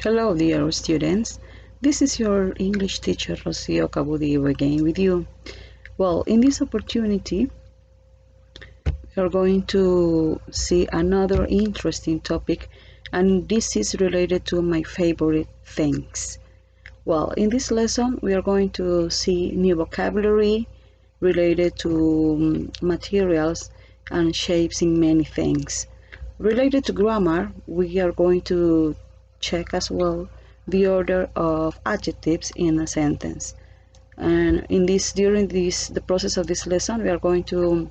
Hello dear students, this is your English teacher Rocio Cabudivo again with you. Well, in this opportunity we are going to see another interesting topic, and this is related to my favorite things. Well, in this lesson we are going to see new vocabulary related to materials and shapes in many things. Related to grammar, we are going to check as well the order of adjectives in a sentence. And during the process of this lesson, we are going to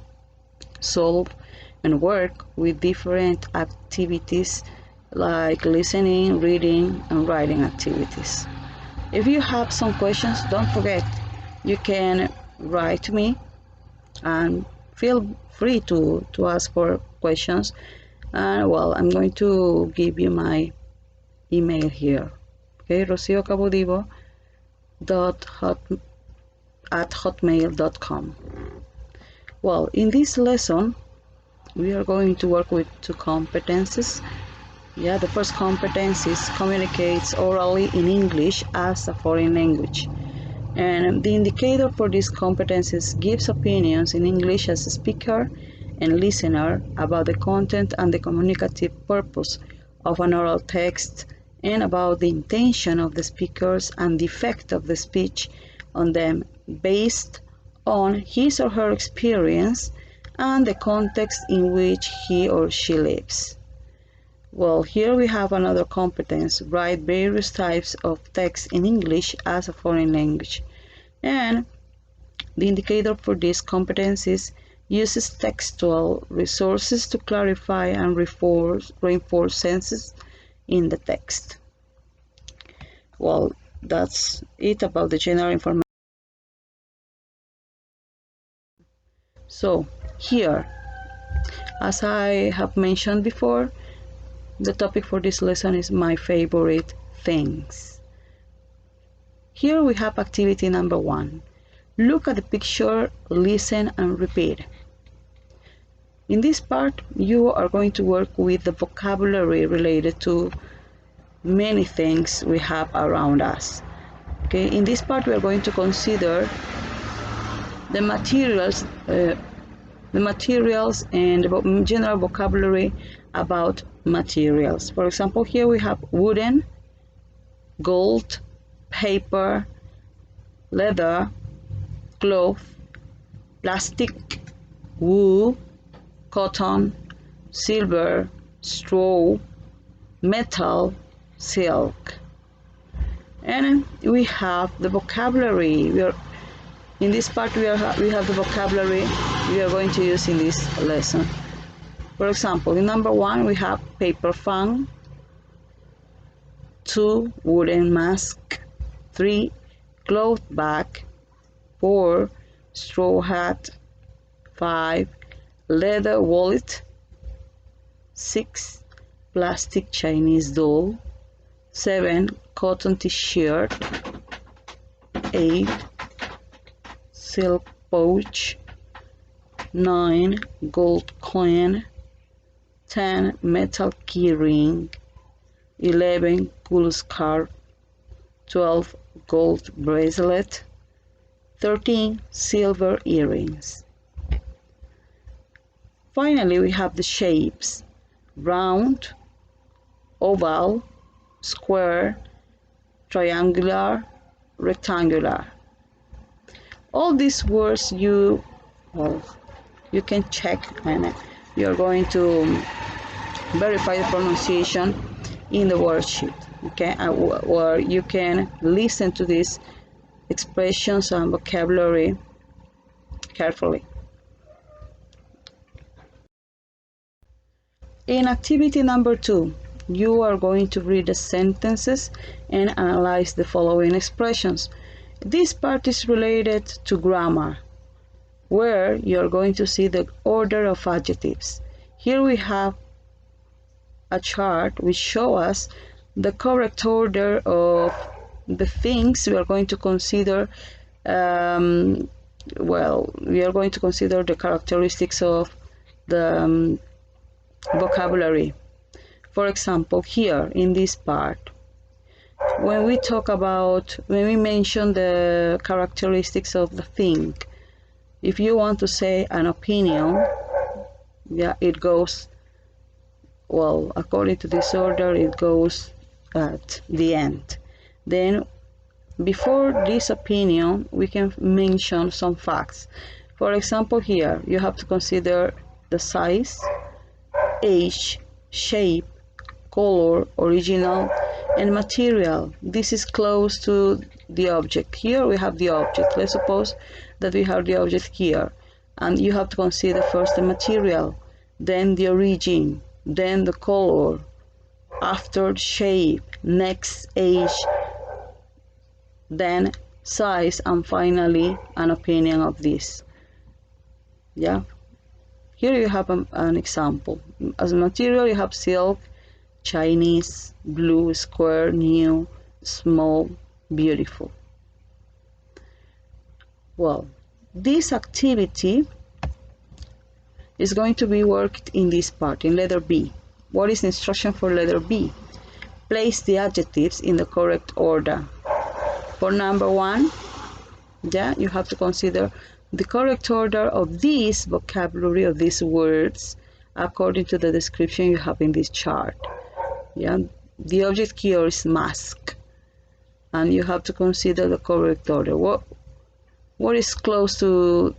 solve and work with different activities like listening, reading, and writing activities. If you have some questions, don't forget, you can write to me and feel free to ask for questions. And well, I'm going to give you my email here. Okay, rociocabudivo.hotmail.com. Well, in this lesson we are going to work with two competencies. The first competence is communicates orally in English as a foreign language, and the indicator for these competencies gives opinions in English as a speaker and listener about the content and the communicative purpose of an oral text, and about the intention of the speakers and the effect of the speech on them based on his or her experience and the context in which he or she lives. Well, here we have another competence: write various types of text in English as a foreign language, and the indicator for these competencies uses textual resources to clarify and reinforce senses in the text. Well, that's it about the general information. So here, as I have mentioned before, the topic for this lesson is my favorite things. Here we have activity number 1. Look at the picture, listen and repeat. In this part, you are going to work with the vocabulary related to many things we have around us. Okay, in this part we are going to consider the materials and the general vocabulary about materials. For example, here we have wooden, gold, paper, leather, cloth, plastic, wool, cotton, silver, straw, metal, silk. And we have the vocabulary. In this part we have the vocabulary we are going to use in this lesson. For example, in number 1 we have paper fan, 2 wooden mask, 3 cloth bag, 4 straw hat, 5 leather wallet, 6 plastic Chinese doll, 7 cotton t-shirt, 8 silk pouch, 9 gold coin, 10 metal key ring, 11 cool scarf, 12 gold bracelet, 13 silver earrings. Finally, we have the shapes: round, oval, square, triangular, rectangular. All these words you can check, and you are going to verify the pronunciation in the worksheet. Okay, or you can listen to these expressions and vocabulary carefully. In activity number 2, you are going to read the sentences and analyze the following expressions. This part is related to grammar, where you are going to see the order of adjectives. Here we have a chart which shows us the correct order of the things we are going to consider. We are going to consider the characteristics of the vocabulary. For example, here in this part, when we mention the characteristics of the thing, if you want to say an opinion, yeah, it goes, well, according to this order, it goes at the end. Then before this opinion, we can mention some facts. For example, here you have to consider the size, age, shape, color, original, and material. This is close to the object. Here we have the object. Let's suppose that we have the object here, and you have to consider first the material, then the origin, then the color, after shape, next age, then size, and finally an opinion of this. Yeah, here you have an example. As material you have silk, Chinese, blue, square, new, small, beautiful. Well, this activity is going to be worked in this part, in letter B. What is the instruction for letter B? Place the adjectives in the correct order. For number 1, yeah, you have to consider the correct order of this vocabulary, of these words, according to the description you have in this chart. Yeah, the object here is mask, and you have to consider the correct order. What is close to,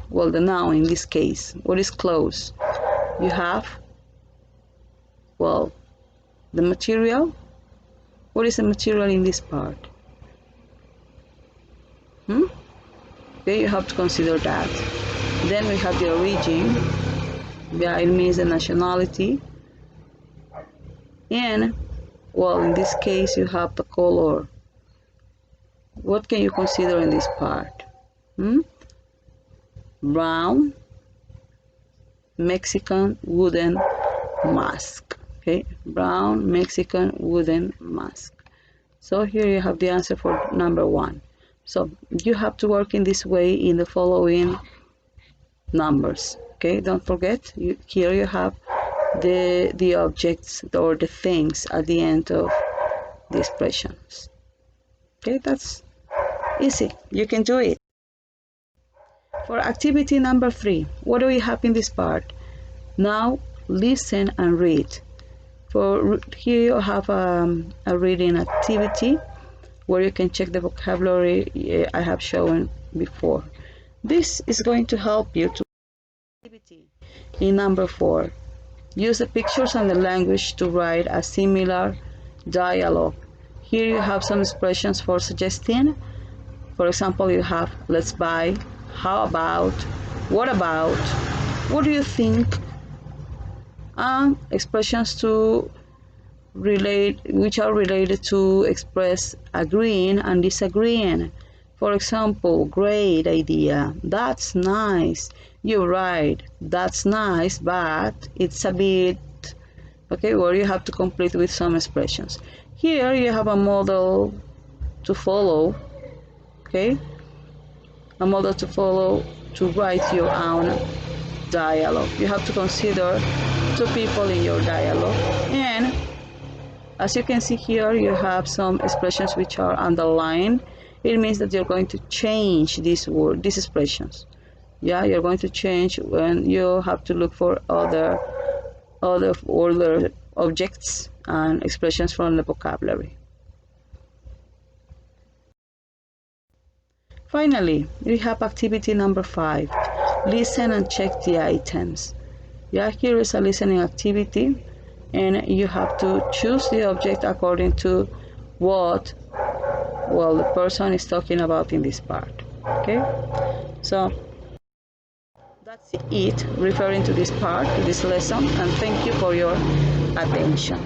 well, the noun in this case? What is close? You have, well, the material. What is the material in this part? Okay, you have to consider that. Then we have the origin. Yeah, it means the nationality. And, well, in this case, you have the color. What can you consider in this part? Brown, Mexican wooden mask. Okay, brown Mexican wooden mask. So here you have the answer for number 1. So you have to work in this way in the following numbers. Okay, don't forget, here you have the objects or the things at the end of the expressions. Okay, that's easy. You can do it. For activity number 3, what do we have in this part? Now listen and read. For here you have a reading activity where you can check the vocabulary I have shown before. This is going to help you to activity. In number 4, use the pictures and the language to write a similar dialogue. Here you have some expressions for suggesting. For example, you have let's buy, how about, what do you think, and expressions to relate, which are related to express agreeing and disagreeing. For example, great idea, that's nice, you're right, that's nice, but it's a bit, okay, where you have to complete with some expressions. Here you have a model to follow, okay, a model to follow to write your own dialogue. You have to consider 2 people in your dialogue, and as you can see here, you have some expressions which are underlined. It means that you're going to change these words, these expressions. Yeah, you're going to change when you have to look for other objects and expressions from the vocabulary. Finally, we have activity number 5. Listen and check the items. Yeah, here is a listening activity, and you have to choose the object according to what, well, the person is talking about in this part. Okay, so that's it referring to this part, to this lesson, and thank you for your attention.